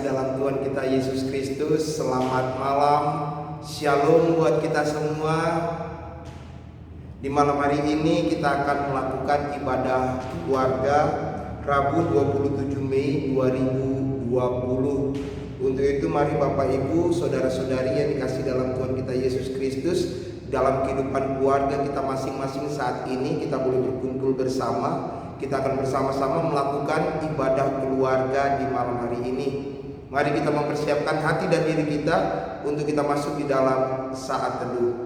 dalam Tuhan kita Yesus Kristus, selamat malam, shalom buat kita semua. Di malam hari ini kita akan melakukan ibadah keluarga Rabu 27 Mei 2020. Untuk itu mari Bapak Ibu, saudara-saudari yang dikasih dalam Tuhan kita Yesus Kristus, dalam kehidupan keluarga kita masing-masing saat ini kita boleh berkumpul bersama. Kita akan bersama-sama melakukan ibadah keluarga di malam hari ini. Mari kita mempersiapkan hati dan diri kita untuk kita masuk di dalam saat teduh.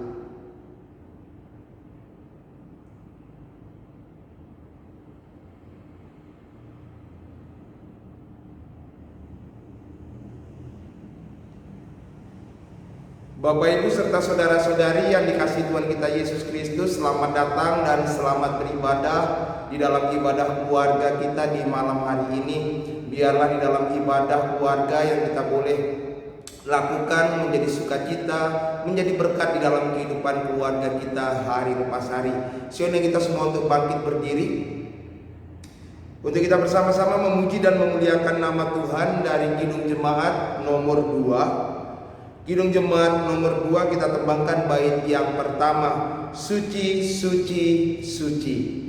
Bapak Ibu serta saudara-saudari yang dikasihi Tuhan kita Yesus Kristus, selamat datang dan selamat beribadah di dalam ibadah keluarga kita di malam hari ini. Biarlah di dalam ibadah keluarga yang kita boleh lakukan menjadi sukacita, menjadi berkat di dalam kehidupan keluarga kita hari lepas hari. Siapa kita semua untuk bangkit berdiri, untuk kita bersama-sama memuji dan memuliakan nama Tuhan dari Kidung Jemaat nomor 2. Kidung Jemaat nomor 2 kita tembangkan bait yang pertama, Suci, Suci, Suci.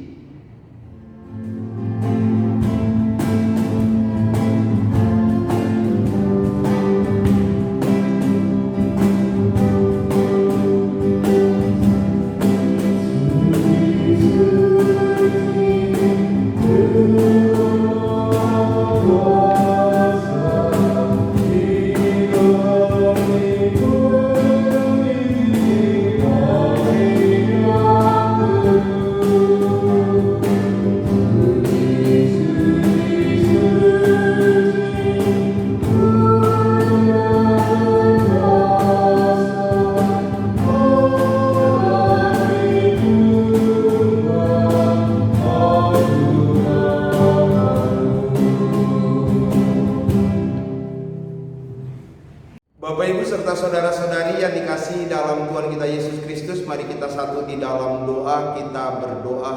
Bapak Ibu serta saudara-saudari yang dikasihi dalam Tuhan kita Yesus Kristus, mari kita satu di dalam doa. Kita berdoa.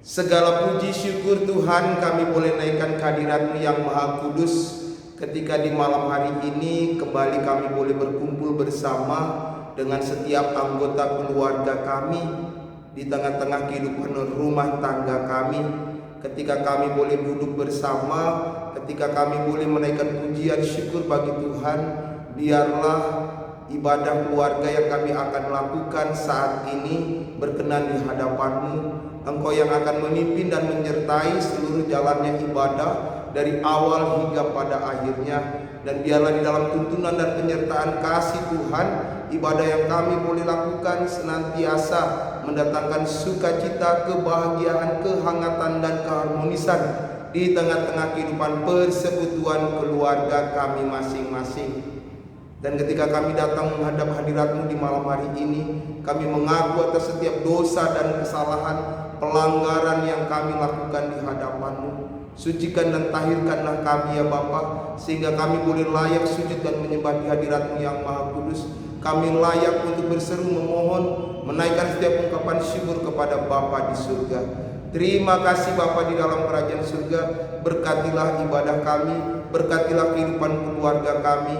Segala puji syukur Tuhan kami boleh naikkan kehadirat-Mu yang Maha Kudus. Ketika di malam hari ini kembali kami boleh berkumpul bersama dengan setiap anggota keluarga kami di tengah-tengah kehidupan rumah tangga kami. Ketika kami boleh duduk bersama, ketika kami boleh menaikkan pujian syukur bagi Tuhan, biarlah ibadah keluarga yang kami akan lakukan saat ini berkenan di hadapan-Mu. Engkau yang akan memimpin dan menyertai seluruh jalannya ibadah dari awal hingga pada akhirnya. Dan biarlah di dalam tuntunan dan penyertaan kasih Tuhan, ibadah yang kami boleh lakukan senantiasa mendatangkan sukacita, kebahagiaan, kehangatan, dan keharmonisan di tengah-tengah kehidupan persekutuan keluarga kami masing-masing. Dan ketika kami datang menghadap hadirat-Mu di malam hari ini, kami mengaku atas setiap dosa dan kesalahan, pelanggaran yang kami lakukan di hadapan-Mu. Sucikan dan tahirkanlah kami ya Bapa, sehingga kami boleh layak sujud dan menyembah di hadirat-Mu yang Maha Kudus. Kami layak untuk berseru memohon, menaikkan setiap ungkapan syukur kepada Bapa di surga. Terima kasih Bapa di dalam kerajaan surga. Berkatilah ibadah kami, berkatilah kehidupan keluarga kami,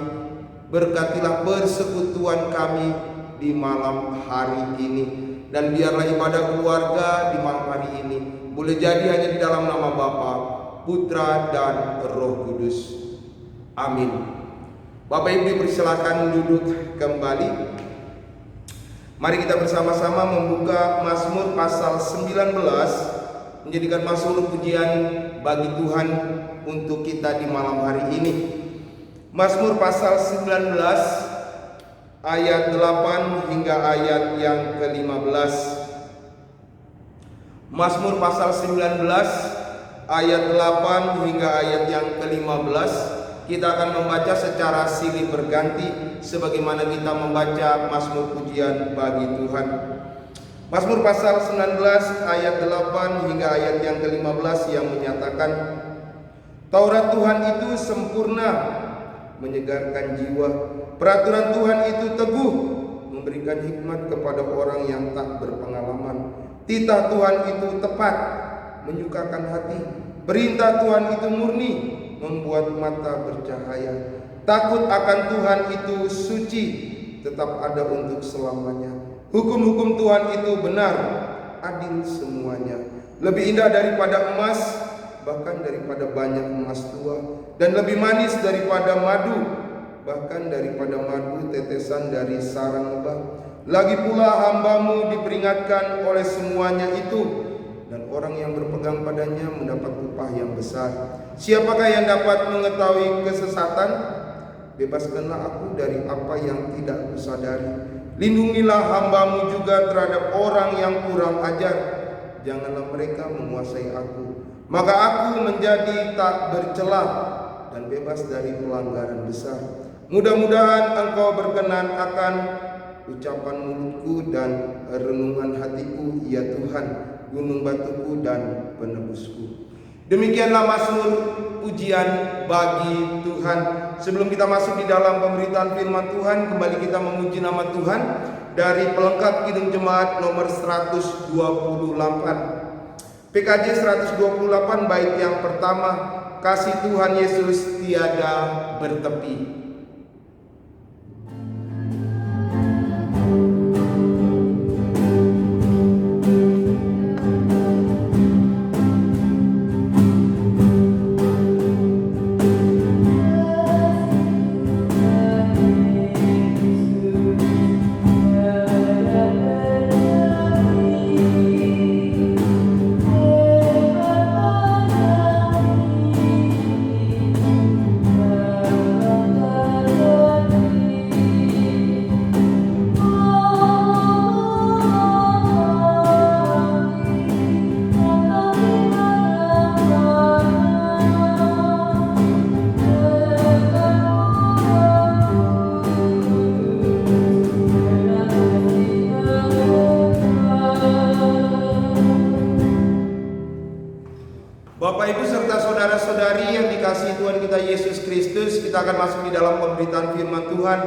berkatilah persekutuan kami di malam hari ini. Dan biarlah ibadah keluarga di malam hari ini boleh jadi hanya di dalam nama Bapa, Putra, dan Roh Kudus. Amin. Bapak Ibu dipersilakan duduk kembali. Mari kita bersama-sama membuka Mazmur pasal 19, menjadikan mazmur pujian bagi Tuhan untuk kita di malam hari ini. Mazmur pasal 19 ayat 8 hingga ayat yang ke-15. Mazmur pasal 19 ayat 8 hingga ayat yang ke-15. Kita akan membaca secara silih berganti sebagaimana kita membaca mazmur pujian bagi Tuhan. Mazmur pasal 19 ayat 8 hingga ayat yang ke-15 yang menyatakan, Taurat Tuhan itu sempurna, menyegarkan jiwa. Peraturan Tuhan itu teguh, memberikan hikmat kepada orang yang tak berpengalaman. Titah Tuhan itu tepat, menyukakan hati. Perintah Tuhan itu murni, membuat mata bercahaya. Takut akan Tuhan itu suci, tetap ada untuk selamanya. Hukum-hukum Tuhan itu benar, adil semuanya. Lebih indah daripada emas, bahkan daripada banyak emas tua, dan lebih manis daripada madu, bahkan daripada madu tetesan dari sarang lebah. Lagi pula hambamu diperingatkan oleh semuanya itu, dan orang yang berpegang padanya mendapat upah yang besar. Siapakah yang dapat mengetahui kesesatan? Bebaskanlah aku dari apa yang tidak kusadari. Lindungilah hambamu juga terhadap orang yang kurang ajar. Janganlah mereka menguasai aku. Maka aku menjadi tak bercelah dan bebas dari pelanggaran besar. Mudah-mudahan engkau berkenan akan ucapan mulutku dan renungan hatiku, ya Tuhan, gunung batuku dan penebusku. Demikianlah mazmur pujian bagi Tuhan. Sebelum kita masuk di dalam pemberitaan firman Tuhan, kembali kita memuji nama Tuhan dari pelengkap Kidung Jemaat nomor 128. PKJ 128 bait yang pertama, kasih Tuhan Yesus tiada bertepi. Bapak Ibu serta saudara-saudari yang dikasihi Tuhan kita Yesus Kristus, kita akan masuk di dalam pemberitaan firman Tuhan.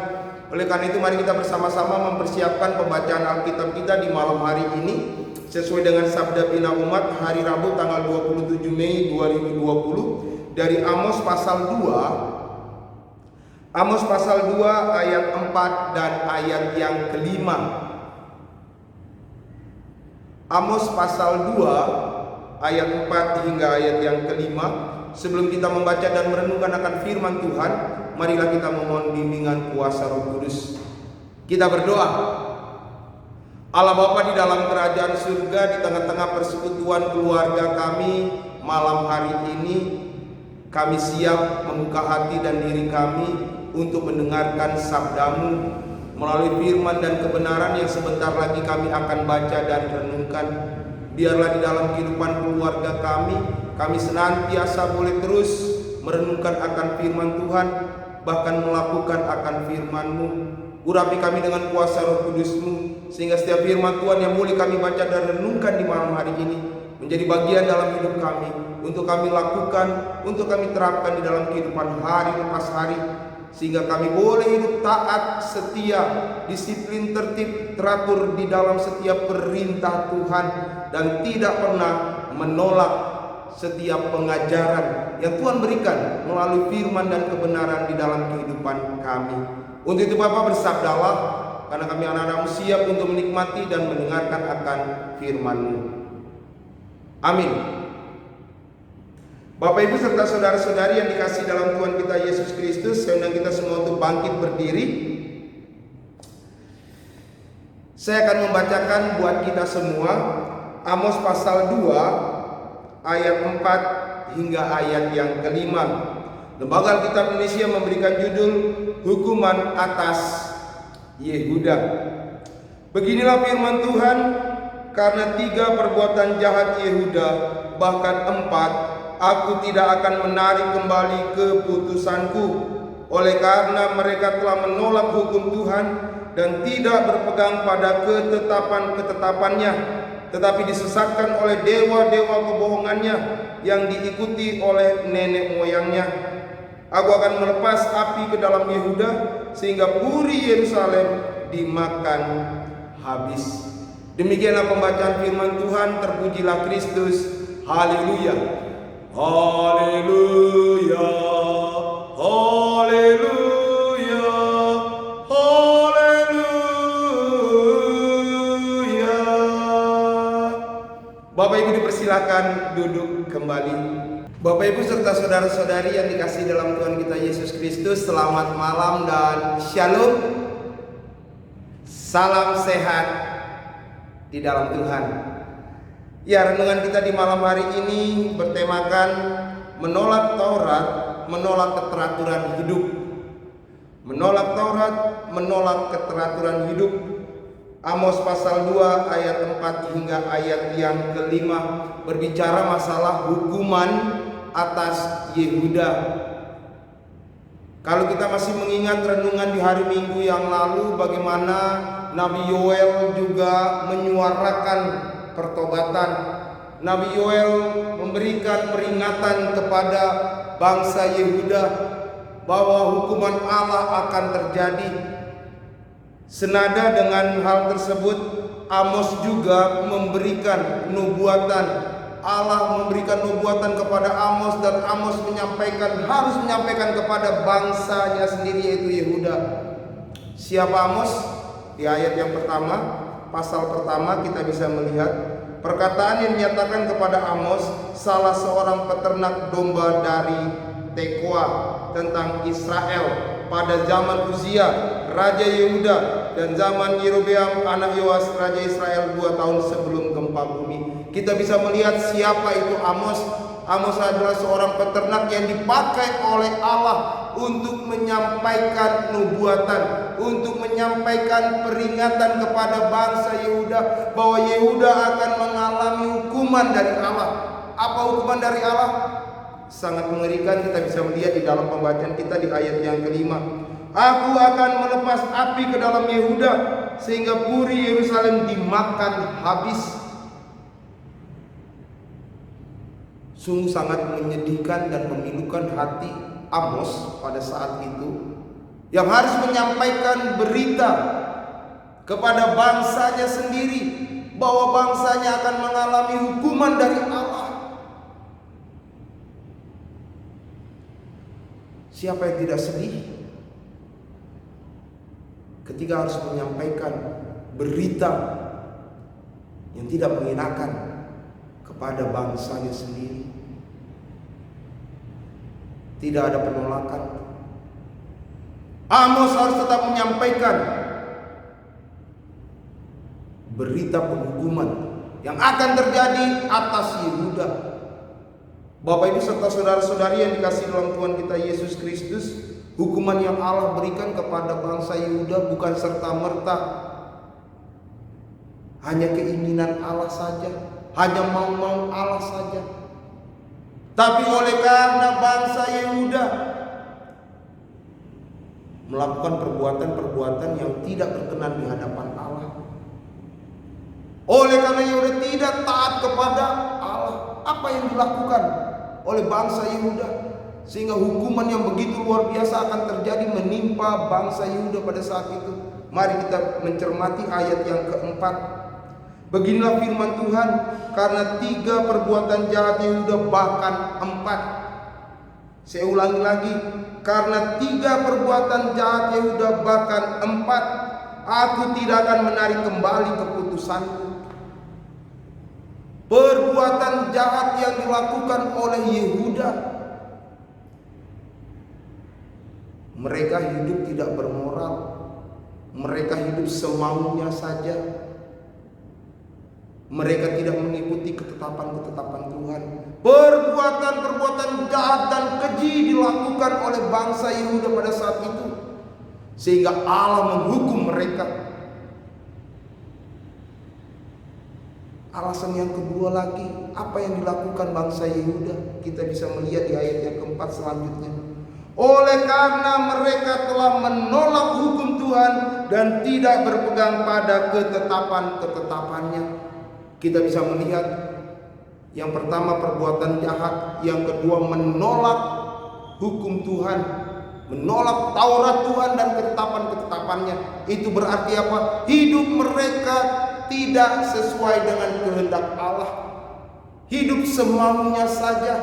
Oleh karena itu mari kita bersama-sama mempersiapkan pembacaan Alkitab kita di malam hari ini sesuai dengan Sabda Bina Umat hari Rabu tanggal 27 Mei 2020 dari Amos pasal 2. Amos pasal 2 ayat 4 dan ayat yang kelima. Amos pasal 2 ayat 4 hingga ayat yang kelima. Sebelum kita membaca dan merenungkan akan firman Tuhan, marilah kita memohon bimbingan kuasa Roh Kudus. Kita berdoa. Allah Bapa di dalam kerajaan surga, di tengah-tengah persekutuan keluarga kami malam hari ini, kami siap membuka hati dan diri kami untuk mendengarkan sabdamu melalui firman dan kebenaran yang sebentar lagi kami akan baca dan renungkan. Biarlah di dalam kehidupan keluarga kami senantiasa boleh terus merenungkan akan firman Tuhan, bahkan melakukan akan firman-Mu. Urapi kami dengan kuasa Roh Kudus-Mu, sehingga setiap firman Tuhan yang boleh kami baca dan renungkan di malam hari ini menjadi bagian dalam hidup kami, untuk kami lakukan, untuk kami terapkan di dalam kehidupan hari lepas hari, sehingga kami boleh hidup taat, setia, disiplin, tertib, teratur di dalam setiap perintah Tuhan, dan tidak pernah menolak setiap pengajaran yang Tuhan berikan melalui firman dan kebenaran di dalam kehidupan kami. Untuk itu Bapa, bersabdalah, karena kami anak-anak-Mu siap untuk menikmati dan mendengarkan akan firman-Mu. Amin. Bapak Ibu serta saudara-saudari yang dikasihi dalam Tuhan kita Yesus Kristus, saya undang kita semua untuk bangkit berdiri. Saya akan membacakan buat kita semua Amos pasal 2 ayat 4 hingga ayat yang kelima. Lembaga Alkitab Indonesia memberikan judul Hukuman atas Yehuda. Beginilah firman Tuhan, karena 3 perbuatan jahat Yehuda, bahkan 4, aku tidak akan menarik kembali keputusanku. Oleh karena mereka telah menolak hukum Tuhan dan tidak berpegang pada ketetapan-ketetapannya, tetapi disesatkan oleh dewa-dewa kebohongannya yang diikuti oleh nenek moyangnya. Aku akan melepas api ke dalam Yehuda, sehingga puri Yerusalem dimakan habis. Demikianlah pembacaan firman Tuhan. Terpujilah Kristus. Haleluya. Haleluya. silakan duduk kembali. Bapak Ibu serta saudara-saudari yang dikasihi dalam Tuhan kita Yesus Kristus, selamat malam dan shalom. Salam sehat di dalam Tuhan. Ya, renungan kita di malam hari ini bertemakan menolak Taurat, menolak keteraturan hidup. Menolak Taurat, menolak keteraturan hidup. Amos pasal 2 ayat 4 hingga ayat yang kelima berbicara masalah hukuman atas Yehuda. Kalau kita masih mengingat renungan di hari Minggu yang lalu, bagaimana Nabi Yoel juga menyuarakan pertobatan. Nabi Yoel memberikan peringatan kepada bangsa Yehuda bahwa hukuman Allah akan terjadi. Senada dengan hal tersebut, Amos juga memberikan nubuatan. Allah memberikan nubuatan kepada Amos, dan Amos harus menyampaikan kepada bangsanya sendiri, yaitu Yehuda. Siapa Amos? Di ayat yang pertama, pasal pertama, kita bisa melihat perkataan yang dinyatakan kepada Amos, salah seorang peternak domba dari Tekoa, tentang Israel pada zaman Uzia Raja Yehuda dan zaman Yerobeam anak Yoas Raja Israel 2 tahun sebelum gempa bumi. Kita bisa melihat siapa itu Amos. Amos adalah seorang peternak yang dipakai oleh Allah untuk menyampaikan nubuatan, untuk menyampaikan peringatan kepada bangsa Yehuda bahwa Yehuda akan mengalami hukuman dari Allah. Apa hukuman dari Allah? Sangat mengerikan. Kita bisa melihat di dalam pembacaan kita di ayat yang kelima. Aku akan melepas api ke dalam Yehuda sehingga puri Yerusalem dimakan habis. Sungguh sangat menyedihkan dan memilukan hati Amos pada saat itu, yang harus menyampaikan berita kepada bangsanya sendiri bahwa bangsanya akan mengalami hukuman dari Allah. Siapa yang tidak sedih ketika harus menyampaikan berita yang tidak mengenakan kepada bangsanya sendiri? Tidak ada penolakan. Amos harus tetap menyampaikan berita penghukuman yang akan terjadi atas Yehuda. Bapak Ibu serta saudara-saudari yang dikasihi dalam Tuhan kita Yesus Kristus, hukuman yang Allah berikan kepada bangsa Yehuda bukan serta-merta hanya keinginan Allah saja, hanya mau-mau Allah saja. Tapi oleh karena bangsa Yehuda melakukan perbuatan-perbuatan yang tidak berkenan di hadapan Allah, oleh karena Yehuda tidak taat kepada Allah, apa yang dilakukan oleh bangsa Yehuda sehingga hukuman yang begitu luar biasa akan terjadi menimpa bangsa Yehuda pada saat itu? Mari kita mencermati ayat yang keempat. Beginilah firman Tuhan, karena 3 perbuatan jahat Yehuda, bahkan 4. Saya ulangi lagi, karena 3 perbuatan jahat Yehuda, bahkan 4, aku tidak akan menarik kembali keputusanku. Perbuatan jahat yang dilakukan oleh Yehuda, mereka hidup tidak bermoral, mereka hidup semaunya saja. Mereka tidak mengikuti ketetapan-ketetapan Tuhan. Perbuatan-perbuatan jahat dan keji dilakukan oleh bangsa Yehuda pada saat itu, sehingga Allah menghukum mereka. Alasan yang kedua lagi, apa yang dilakukan bangsa Yehuda? Kita bisa melihat di ayat yang keempat selanjutnya. Oleh karena mereka telah menolak hukum Tuhan dan tidak berpegang pada ketetapan-ketetapannya. Kita bisa melihat yang pertama perbuatan jahat, yang kedua menolak hukum Tuhan, menolak Taurat Tuhan dan ketetapan-ketetapannya. Itu berarti apa? Hidup mereka tidak sesuai dengan kehendak Allah, hidup semaunya saja.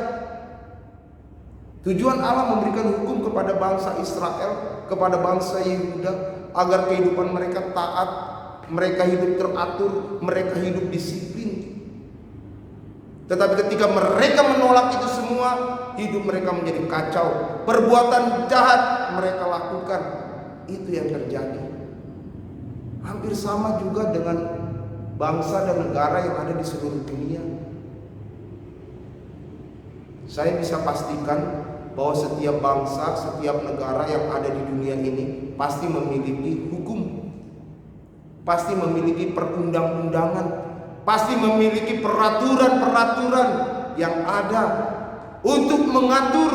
Tujuan Allah memberikan hukum kepada bangsa Israel, kepada bangsa Yehuda, agar kehidupan mereka taat, mereka hidup teratur, mereka hidup disiplin. Tetapi ketika mereka menolak itu semua, hidup mereka menjadi kacau. Perbuatan jahat mereka lakukan. Itu yang terjadi. Hampir sama juga dengan bangsa dan negara yang ada di seluruh dunia. Saya bisa pastikan bahwa setiap bangsa, setiap negara yang ada di dunia ini pasti memiliki hukum, pasti memiliki perundang-undangan, pasti memiliki peraturan-peraturan yang ada untuk mengatur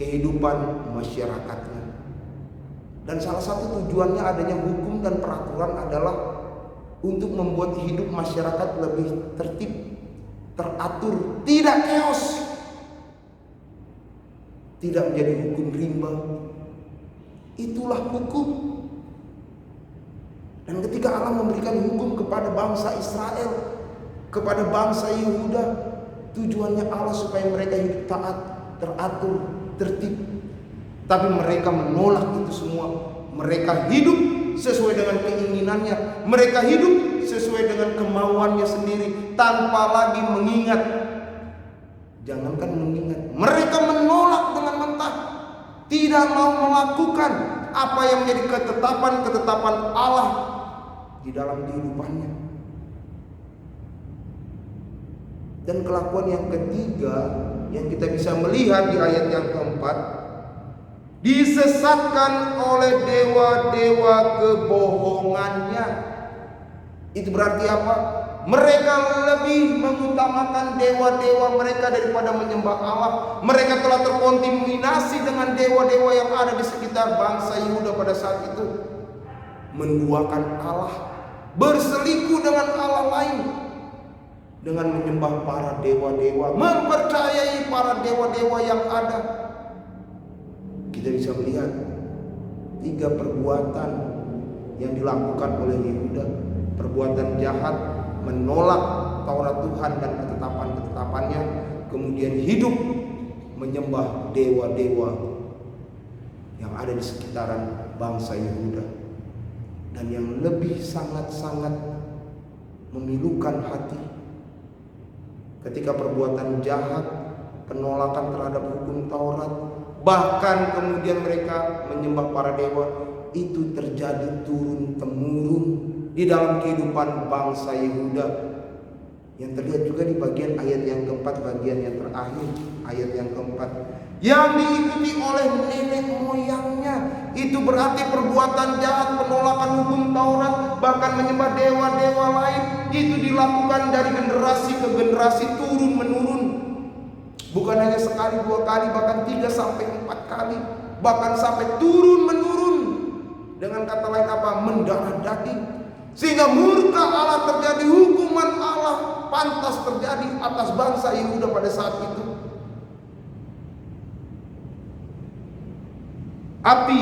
kehidupan masyarakatnya. Dan salah satu tujuannya adanya hukum dan peraturan adalah untuk membuat hidup masyarakat lebih tertib, teratur, tidak chaos, tidak menjadi hukum rimba. Itulah hukum. Dan ketika Allah memberikan hukum kepada bangsa Israel, kepada bangsa Yehuda, tujuannya Allah supaya mereka hidup taat, teratur, tertib. Tapi mereka menolak itu semua. Mereka hidup sesuai dengan keinginannya, mereka hidup sesuai dengan kemauannya sendiri, tanpa lagi mengingat. Jangankan mengingat, mereka menolak dengan mentah, tidak mau melakukan apa yang menjadi ketetapan Allah di dalam kehidupannya. Dan kelakuan yang ketiga yang kita bisa melihat di ayat yang keempat, disesatkan oleh dewa-dewa kebohongannya. Itu berarti apa? Mereka lebih mengutamakan dewa-dewa mereka daripada menyembah Allah. Mereka telah terkontaminasi dengan dewa-dewa yang ada di sekitar bangsa Yehuda pada saat itu. Menduakan Allah, berselingkuh dengan Allah lain, dengan menyembah para dewa-dewa, mempercayai para dewa-dewa yang ada. Kita bisa melihat 3 perbuatan yang dilakukan oleh Yehuda. Perbuatan jahat, menolak Taurat Tuhan dan ketetapan-ketetapannya, kemudian hidup menyembah dewa-dewa yang ada di sekitaran bangsa Yehuda. Dan yang lebih sangat-sangat memilukan hati, ketika perbuatan jahat, penolakan terhadap hukum Taurat, bahkan kemudian mereka menyembah para dewa, itu terjadi turun-temurun di dalam kehidupan bangsa Yehuda. Yang terlihat juga di bagian ayat yang keempat, bagian yang terakhir, ayat yang keempat, yang diikuti oleh nenek moyangnya. Itu berarti perbuatan jahat, penolakan hukum Taurat, bahkan menyembah dewa-dewa lain, itu dilakukan dari generasi ke generasi, turun menurun. Bukan hanya sekali, 2 kali, bahkan 3 sampai 4 kali, bahkan sampai turun menurun. Dengan kata lain apa? Mendarah daging. Sehingga murka Allah terjadi, hukuman Allah pantas terjadi atas bangsa Yehuda pada saat itu. Api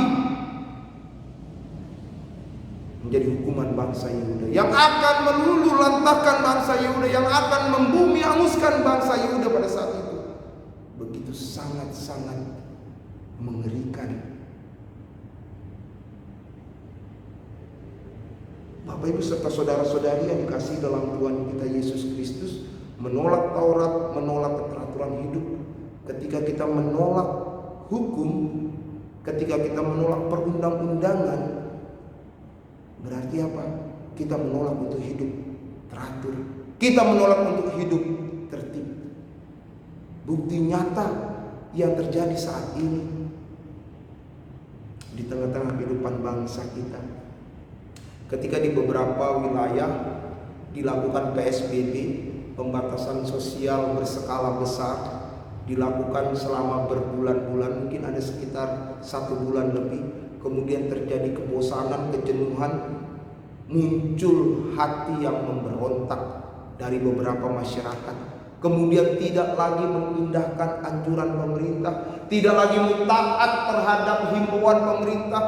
menjadi hukuman bangsa Yehuda yang akan meluluh lantahkan bangsa Yehuda, yang akan membumi hanguskan bangsa Yehuda pada saat itu. Begitu sangat-sangat mengerikan. Bapak Ibu serta saudara-saudari yang dikasihi dalam Tuhan kita Yesus Kristus, menolak Taurat, menolak peraturan hidup, ketika kita menolak hukum, ketika kita menolak perundang-undangan, berarti apa? Kita menolak untuk hidup teratur, kita menolak untuk hidup tertib. Bukti nyata yang terjadi saat ini di tengah-tengah kehidupan bangsa kita, ketika di beberapa wilayah dilakukan PSBB, pembatasan sosial berskala besar, dilakukan selama berbulan-bulan, mungkin ada sekitar 1 bulan lebih. Kemudian terjadi kebosanan, kejenuhan, muncul hati yang memberontak dari beberapa masyarakat. Kemudian tidak lagi mengindahkan anjuran pemerintah, tidak lagi taat terhadap himbauan pemerintah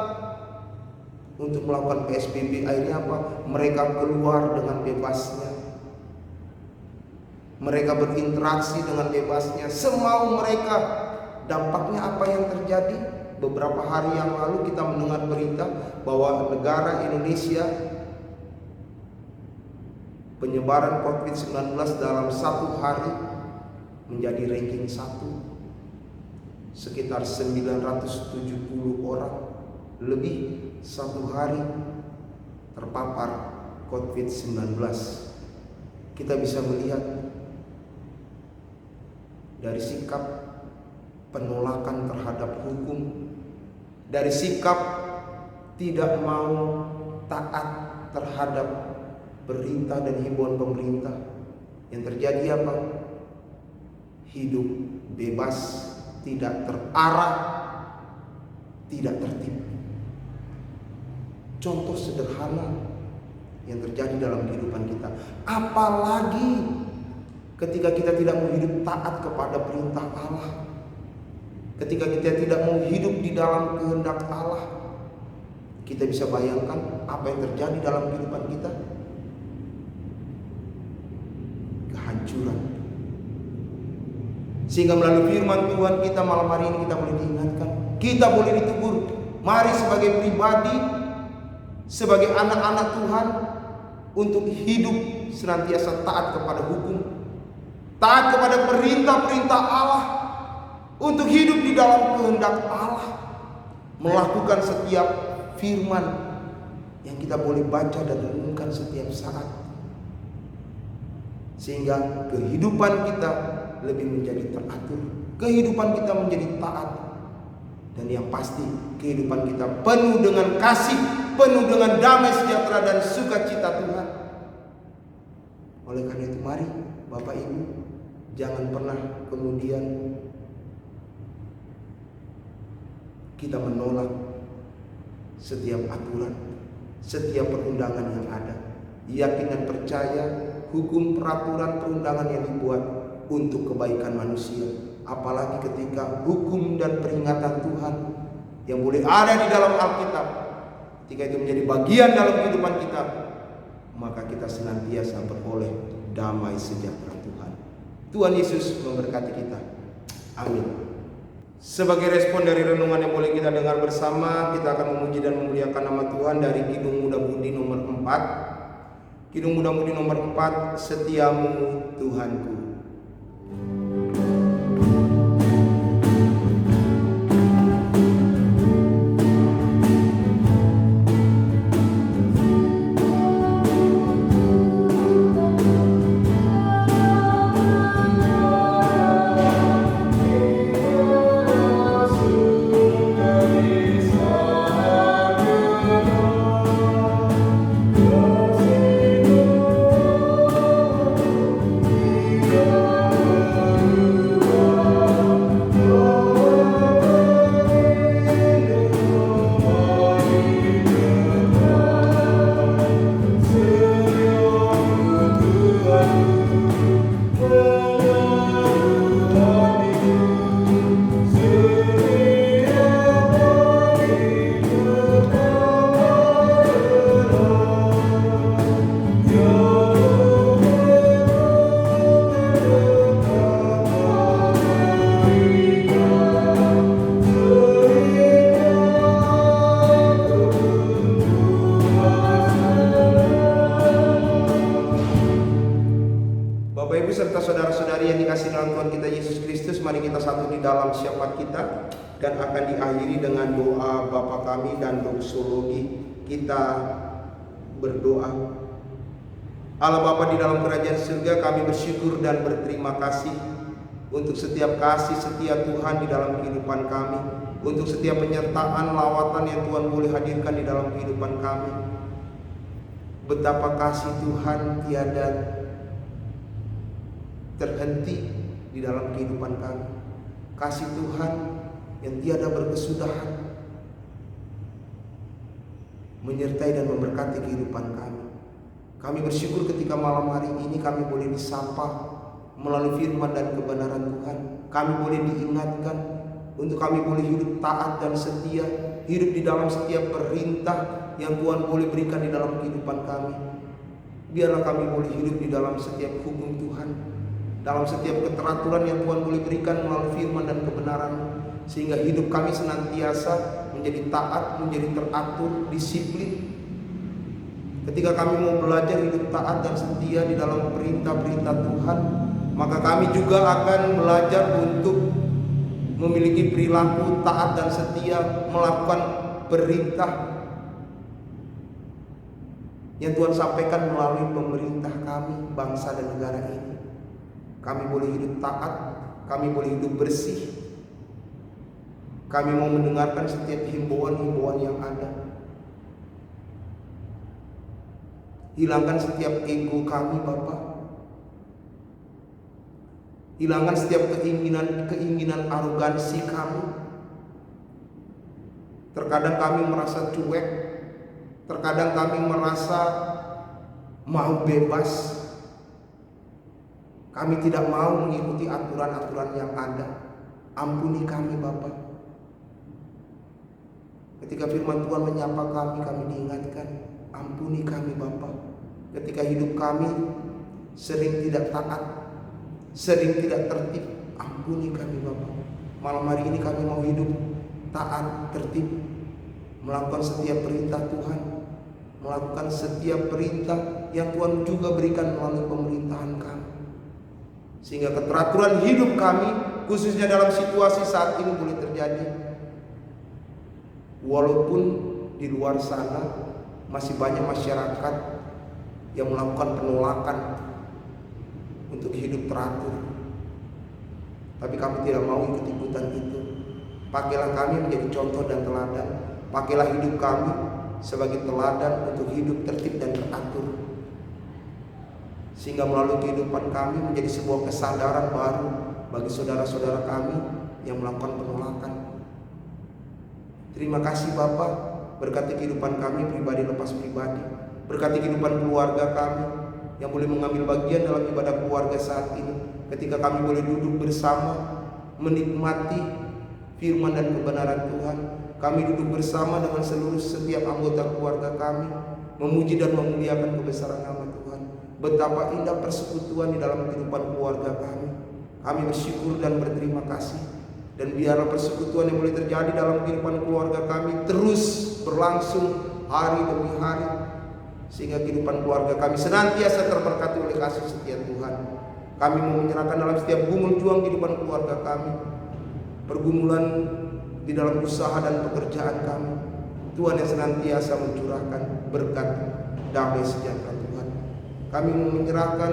untuk melakukan PSBB. Akhirnya apa? Mereka keluar dengan bebasnya, mereka berinteraksi dengan bebasnya, semau mereka. Dampaknya apa yang terjadi? Beberapa hari yang lalu kita mendengar berita bahwa negara Indonesia penyebaran COVID-19 dalam satu hari menjadi ranking 1. Sekitar 970 orang lebih satu hari terpapar COVID-19. Kita bisa melihat dari sikap penolakan terhadap hukum, dari sikap tidak mau taat terhadap perintah dan himbauan pemerintah. Yang terjadi apa? Hidup bebas, tidak terarah, tidak tertib. Contoh sederhana yang terjadi dalam kehidupan kita. Apalagi ketika kita tidak mau hidup taat kepada perintah Allah, ketika kita tidak mau hidup di dalam kehendak Allah, kita bisa bayangkan apa yang terjadi dalam kehidupan kita. Kehancuran. Sehingga melalui firman Tuhan kita malam hari ini kita boleh diingatkan, kita boleh ditegur. Mari sebagai pribadi, sebagai anak-anak Tuhan, untuk hidup senantiasa taat kepada hukum, taat kepada perintah-perintah Allah, untuk hidup di dalam kehendak Allah, melakukan setiap firman yang kita boleh baca dan renungkan setiap saat, sehingga kehidupan kita lebih menjadi teratur, kehidupan kita menjadi taat, dan yang pasti kehidupan kita penuh dengan kasih, penuh dengan damai sejahtera dan sukacita Tuhan. Oleh karena itu mari Bapak Ibu, jangan pernah kemudian kita menolak setiap aturan, setiap perundangan yang ada. Yakin dan percaya hukum, peraturan, perundangan yang dibuat untuk kebaikan manusia. Apalagi ketika hukum dan peringatan Tuhan yang boleh ada di dalam Alkitab, ketika itu menjadi bagian dalam kehidupan kita, maka kita senantiasa beroleh damai sejahtera Tuhan. Tuhan Yesus memberkati kita. Amin. Sebagai respon dari renungan yang boleh kita dengar bersama, kita akan memuji dan memuliakan nama Tuhan dari Kidung Muda Budi nomor 4. Kidung Muda Budi nomor 4, Setiamu Tuhanku. Serta saudara-saudari yang dikasihi dalam Tuhan kita Yesus Kristus, mari kita satu di dalam syafaat kita dan akan diakhiri dengan doa Bapa kami dan doksologi. Kita berdoa. Allah Bapa di dalam kerajaan surga, kami bersyukur dan berterima kasih untuk setiap kasih setia Tuhan di dalam kehidupan kami, untuk setiap penyertaan lawatan yang Tuhan boleh hadirkan di dalam kehidupan kami. Betapa kasih Tuhan tiada terhenti di dalam kehidupan kami. Kasih Tuhan yang tiada berkesudahan menyertai dan memberkati kehidupan kami. Kami bersyukur ketika malam hari ini kami boleh disapa melalui firman dan kebenaran Tuhan. Kami boleh diingatkan untuk kami boleh hidup taat dan setia, hidup di dalam setiap perintah yang Tuhan boleh berikan di dalam kehidupan kami. Biarlah kami boleh hidup di dalam setiap hukum Tuhan, dalam setiap keteraturan yang Tuhan boleh berikan melalui firman dan kebenaran, sehingga hidup kami senantiasa menjadi taat, menjadi teratur, disiplin, Ketika kami mau belajar hidup taat dan setia di dalam perintah-perintah Tuhan, maka kami juga akan belajar untuk memiliki perilaku taat dan setia melakukan perintah yang Tuhan sampaikan melalui pemerintah kami, bangsa dan negara ini. Kami boleh hidup taat, kami boleh hidup bersih. Kami mau mendengarkan setiap himbauan-himbauan yang ada. Hilangkan setiap ego kami, Bapak. Hilangkan setiap keinginan arogansi kami. Terkadang kami merasa cuek, terkadang kami merasa mau bebas. Kami tidak mau mengikuti aturan-aturan yang ada. Ampuni kami, Bapak. Ketika firman Tuhan menyapa kami diingatkan, ampuni kami, Bapak. Ketika hidup kami sering tidak taat, sering tidak tertib, ampuni kami, Bapak. Malam hari ini kami mau hidup taat, tertib, melakukan setiap perintah Tuhan, melakukan setiap perintah yang Tuhan juga berikan melalui pemerintahan kami. Sehingga keteraturan hidup kami, khususnya dalam situasi saat ini, boleh terjadi. Walaupun di luar sana masih banyak masyarakat yang melakukan penolakan untuk hidup teratur, tapi kami tidak mau ikut-ikutan itu. Pakailah kami menjadi contoh dan teladan. Pakailah hidup kami sebagai teladan untuk hidup tertib dan teratur, sehingga melalui kehidupan kami menjadi sebuah kesadaran baru bagi saudara-saudara kami yang melakukan penolakan. Terima kasih Bapak, berkati kehidupan kami pribadi lepas pribadi, berkati kehidupan keluarga kami yang boleh mengambil bagian dalam ibadah keluarga saat ini. Ketika kami boleh duduk bersama menikmati firman dan kebenaran Tuhan, kami duduk bersama dengan seluruh setiap anggota keluarga kami, memuji dan memuliakan kebesaran nama Tuhan. Betapa indah persekutuan di dalam kehidupan keluarga kami. Kami bersyukur dan berterima kasih. Dan biarlah persekutuan yang boleh terjadi dalam kehidupan keluarga kami terus berlangsung hari demi hari, sehingga kehidupan keluarga kami senantiasa terberkati oleh kasih setia Tuhan. Kami mau menyerahkan dalam setiap gumul juang kehidupan keluarga kami, pergumulan di dalam usaha dan pekerjaan kami, Tuhan yang senantiasa mencurahkan berkat damai sejahtera Tuhan. Kami mau menyerahkan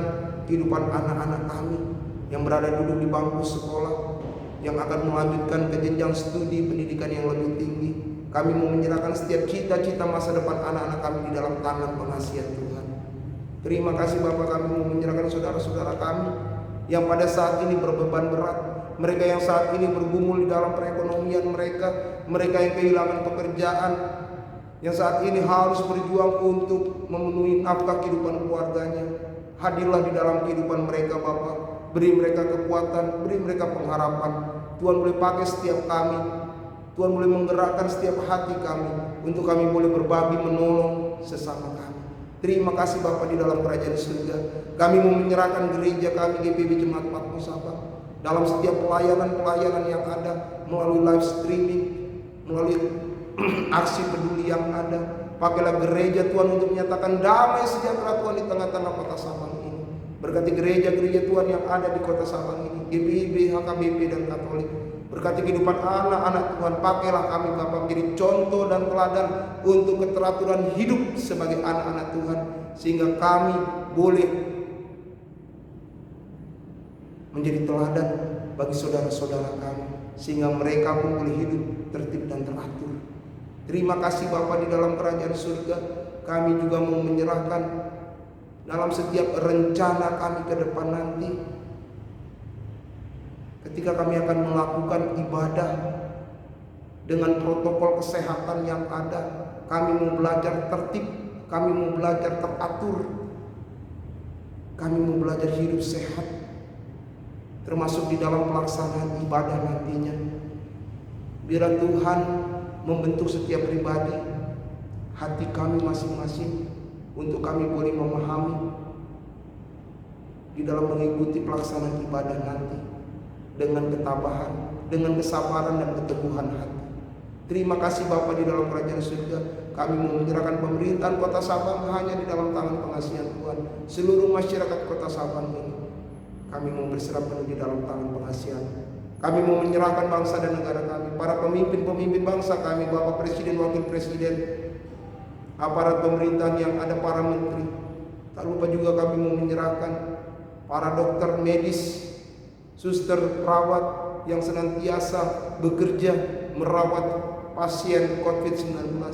kehidupan anak-anak kami yang berada duduk di bangku sekolah, yang akan melanjutkan ke jenjang studi pendidikan yang lebih tinggi. Kami mau menyerahkan setiap cita-cita masa depan anak-anak kami di dalam tangan pengasihan Tuhan. Terima kasih Bapak. Kami mau menyerahkan saudara-saudara kami yang pada saat ini berbeban berat, mereka yang saat ini bergumul di dalam perekonomian mereka, mereka yang kehilangan pekerjaan, yang saat ini harus berjuang untuk memenuhi nafkah kehidupan keluarganya. Hadirlah di dalam kehidupan mereka Bapak. Beri mereka kekuatan, beri mereka pengharapan. Tuhan boleh pakai setiap kami, Tuhan boleh menggerakkan setiap hati kami, untuk kami boleh berbagi menolong sesama kami. Terima kasih Bapak di dalam kerajaan surga. Kami mau menyerahkan gereja kami GPB Jemaat Patmos Sabang dalam setiap pelayanan-pelayanan yang ada, melalui live streaming, melalui aksi peduli yang ada. Pakailah gereja Tuhan untuk menyatakan damai sejahtera Tuhan di tengah-tengah kota Sabang ini. Berkati gereja-gereja Tuhan yang ada di kota Sabang ini, GPIB, HKBP dan Katolik. Berkati kehidupan anak-anak Tuhan. Pakailah kami Bapak menjadi contoh dan teladan untuk keteraturan hidup sebagai anak-anak Tuhan, sehingga kami boleh menjadi teladan bagi saudara-saudara kami, sehingga mereka pun boleh hidup tertib dan teratur. Terima kasih Bapak di dalam kerajaan surga. Kami juga mau menyerahkan dalam setiap rencana kami ke depan nanti, ketika kami akan melakukan ibadah dengan protokol kesehatan yang ada, kami mau belajar tertib, kami mau belajar teratur, kami mau belajar hidup sehat, termasuk di dalam pelaksanaan ibadah nantinya. Biar Tuhan membentuk setiap pribadi, hati kami masing-masing, untuk kami boleh memahami di dalam mengikuti pelaksanaan ibadah nanti dengan ketabahan, dengan kesabaran dan keteguhan hati. Terima kasih Bapa di dalam kerajaan surga. Kami mau menyerahkan pemerintahan kota Sabang hanya di dalam tangan pengasihan Tuhan. Seluruh masyarakat kota Sabang ini kami mau berserah penuh di dalam tangan pengasihan. Kami mau menyerahkan bangsa dan negara kami, para pemimpin-pemimpin bangsa kami, Bapak Presiden, Wakil Presiden, aparat pemerintahan yang ada, para menteri. Tak lupa juga kami mau menyerahkan para dokter medis, suster, perawat yang senantiasa bekerja merawat pasien COVID-19.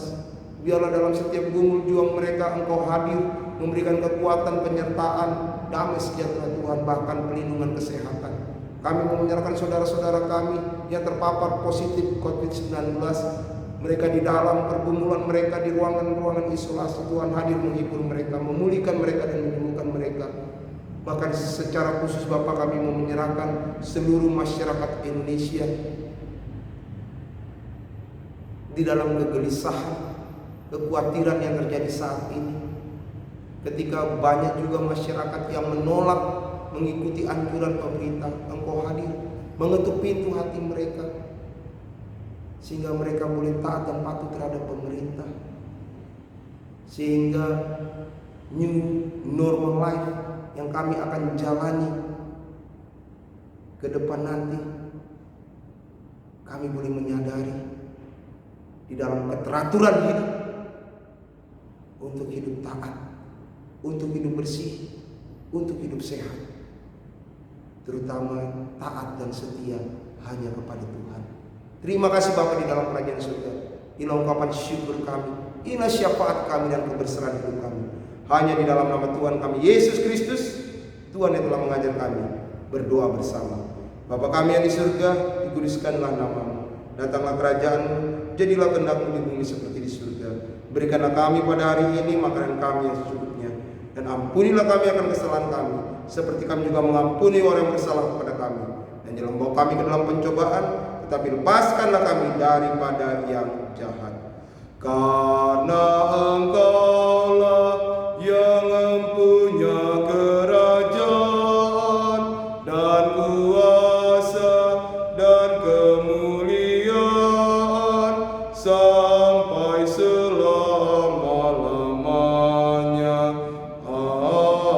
Biarlah dalam setiap gumul juang mereka Engkau hadir, memberikan kekuatan, penyertaan, damai sejahtera Tuhan, bahkan pelindungan kesehatan. Kami mau menyerahkan saudara-saudara kami yang terpapar positif COVID-19. Mereka di dalam pergumulan mereka, di ruangan-ruangan isolasi, Tuhan hadir menghibur mereka, memulihkan mereka dan menyembuhkan mereka. Bahkan secara khusus Bapak, kami mau menyerahkan seluruh masyarakat Indonesia di dalam kegelisahan, kekhawatiran yang terjadi saat ini. Ketika banyak juga masyarakat yang menolak mengikuti anjuran pemerintah, Engkau hadir mengetuk pintu hati mereka sehingga mereka boleh taat dan patuh terhadap pemerintah, sehingga new normal life yang kami akan jalani ke depan nanti, kami boleh menyadari di dalam keteraturan hidup untuk hidup taat, untuk hidup bersih, untuk hidup sehat, terutama taat dan setia hanya kepada Tuhan. Terima kasih Bapa di dalam kerajaan surga. Inilah ungkapan syukur kami, inilah syafaat kami dan keberserahan hidup kami. Hanya di dalam nama Tuhan kami Yesus Kristus, Tuhan yang telah mengajar kami berdoa bersama. Bapa kami yang di surga, dikuduskanlah nama-Mu. Datanglah kerajaan-Mu, jadilah kehendak-Mu di bumi seperti di surga. Berikanlah kami pada hari ini makanan kami yang secukupnya, dan ampunilah kami akan kesalahan kami, seperti kami juga mengampuni orang yang bersalah kepada kami. Dan jangan bawa kami ke dalam pencobaan, tetapi lepaskanlah kami daripada yang jahat. Karena Engkaulah yang mempunyai kerajaan dan kuasa dan kemuliaan sampai selama-lamanya. Amin.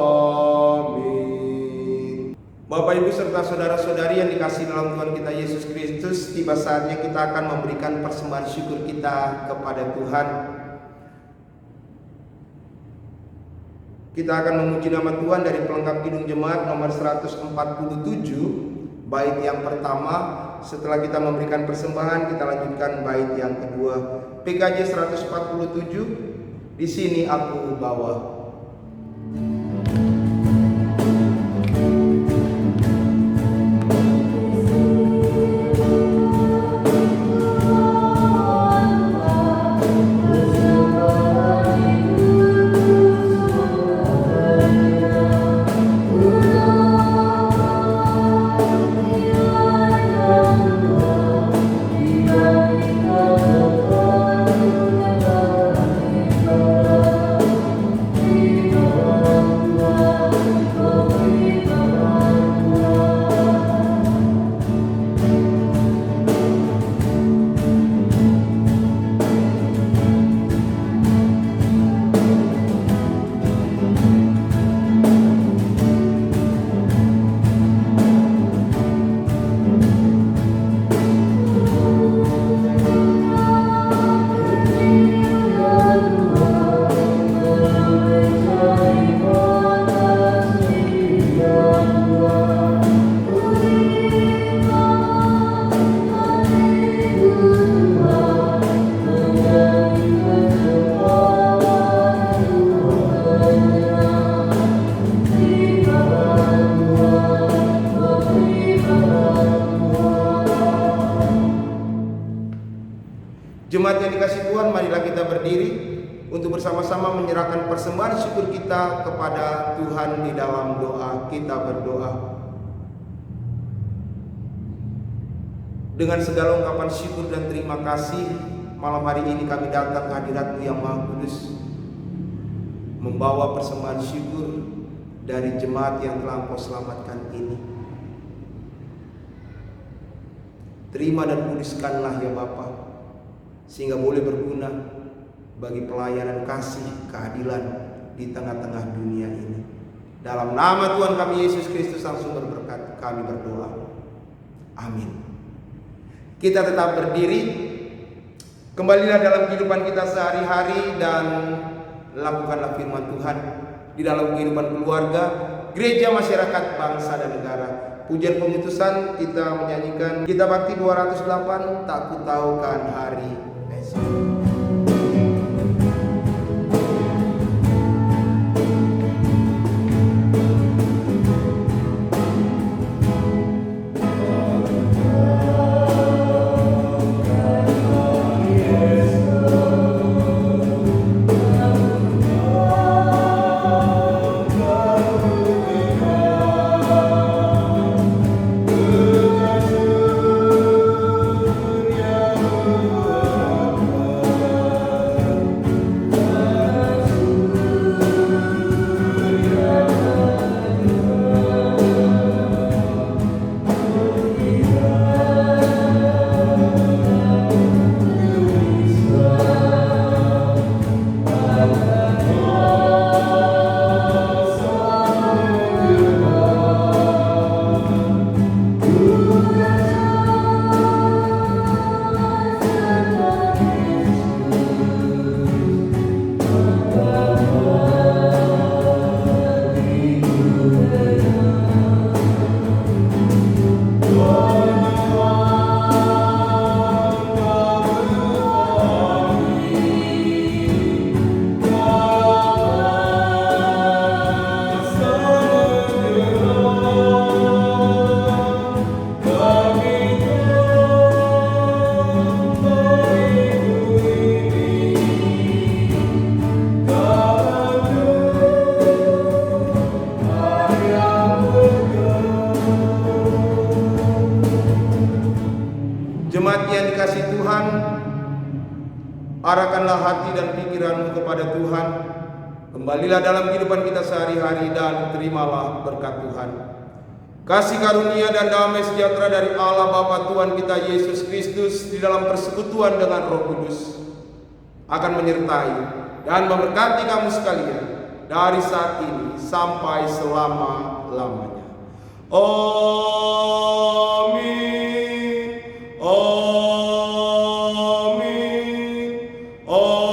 Bapak, Ibu, serta saudara-saudari yang dikasihi dalam Tuhan kita Yesus Kristus, tiba saatnya kita akan memberikan persembahan syukur kita kepada Tuhan. Kita akan memuji nama Tuhan dari pelengkap Kidung Jemaat nomor 147, bait yang pertama. Setelah kita memberikan persembahan, kita lanjutkan bait yang kedua. PKJ 147, di sini aku bawa. Jemaat yang dikasihi Tuhan, marilah kita berdiri untuk bersama-sama menyerahkan persembahan syukur kita kepada Tuhan di dalam doa. Kita berdoa. Dengan segala ungkapan syukur dan terima kasih, malam hari ini kami datang ke hadirat-Mu yang Maha Kudus, membawa persembahan syukur dari jemaat yang telah Engkau selamatkan ini. Terima dan kuduskanlah ya Bapa. sehingga boleh berguna bagi pelayanan kasih keadilan di tengah-tengah dunia ini. Dalam nama Tuhan kami Yesus Kristus Sang Sumber Berkat kami berdoa. Amin. Kita tetap berdiri. Kembalilah dalam kehidupan kita sehari-hari dan lakukanlah firman Tuhan di dalam kehidupan keluarga, gereja, masyarakat, bangsa dan negara. Pujian pemutusan kita menyanyikan Kitab Bakti 208, tak ku tahukan hari esok. Jemaat yang dikasih Tuhan, arahkanlah hati dan pikiranmu kepada Tuhan. Kembalilah dalam kehidupan kita sehari-hari dan terimalah berkat Tuhan. Kasih karunia dan damai sejahtera dari Allah Bapa Tuhan kita Yesus Kristus di dalam persekutuan dengan Roh Kudus akan menyertai dan memberkati kamu sekalian dari saat ini sampai selama-lamanya. Amin. Amin. Amin.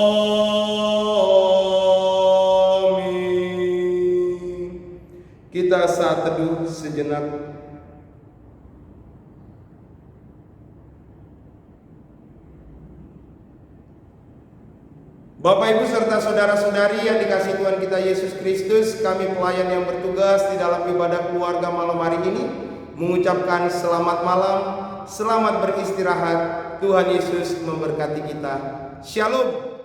Kita saat teduh sejenak. Bapak, Ibu, serta saudara-saudari yang dikasihi Tuhan kita Yesus Kristus, kami pelayan yang bertugas di dalam ibadah keluarga malam hari ini mengucapkan selamat malam, selamat beristirahat. Tuhan Yesus memberkati kita. Shalom.